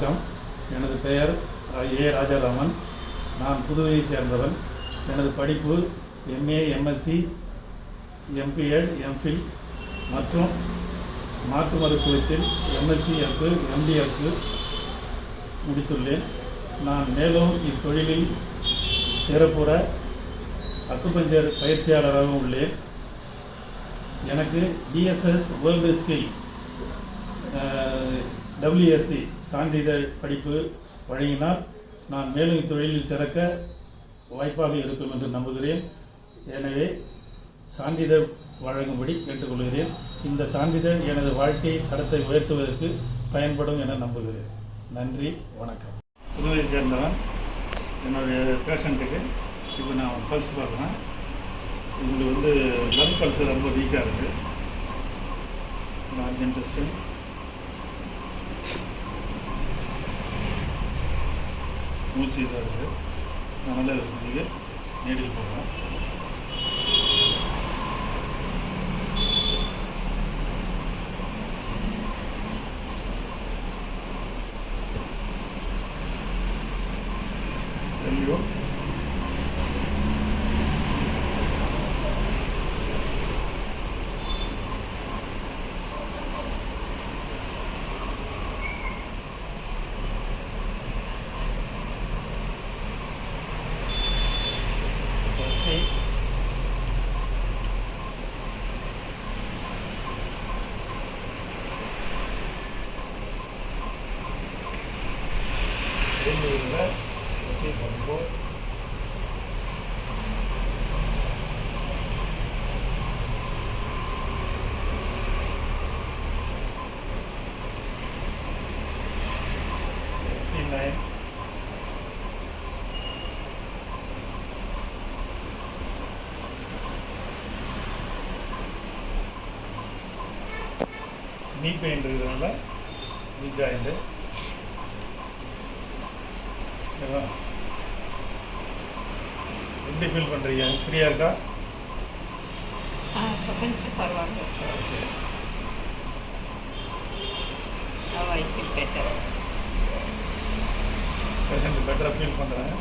வணக்கம். எனது பெயர் ஏ ராஜாராமன். நான் புதுவையை சேர்ந்தவன். எனது படிப்பு எம்ஏ, எம்எஸ்சி, எம்பிஎட், எம்ஃபில் மற்றும் மாற்று மருத்துவத்தில் எம்எஸ்சி எஃப், எம்டிஎஃப் முடித்துள்ளேன். நான் மேலும் இத்தொழிலில் சிறப்புற அக்குபஞ்சர் பயிற்சியாளராக உள்ளேன். எனக்கு டிஎஸ்எஸ் வேர்ல்டு ஸ்கில் WSC சான்றிதழ் படிப்பு வழங்கினால் நான் மேலும் இத்தொழிலில் சிறக்க வாய்ப்பாக இருக்கும் என்று நம்புகிறேன். எனவே சான்றிதழ் வழங்கும்படி கேட்டுக்கொள்கிறேன். இந்த சான்றிதழ் எனது வாழ்க்கை தரத்தை உயர்த்துவதற்கு பயன்படும் என நம்புகிறேன். நன்றி, வணக்கம். புதுவையை சேர்ந்தவன். என்னுடைய பேஷண்ட்டுக்கு இப்போ நான் பல்ஸ் பார்க்குறேன். இவங்களுக்கு லங் பல்ஸ் ரொம்ப வீக்காக இருக்குது. லார்ஜ் இன்டெஸ்டைன், மூச்சு இதாக இருக்குது. அதனால் இதுக்கு நீடில் போடுறேன். எல்லியோ நீ பெயின் இருக்கிறதுனால நீ ஜாயிண்ட்டு எப்படி ஃபீல் பண்ணுறீங்க? ஃப்ரீயாக இருக்கா? கொஞ்சம் பரவாயில்ல சார். பேஷண்ட் பெட்டராக ஃபீல் பண்ணுறாங்க.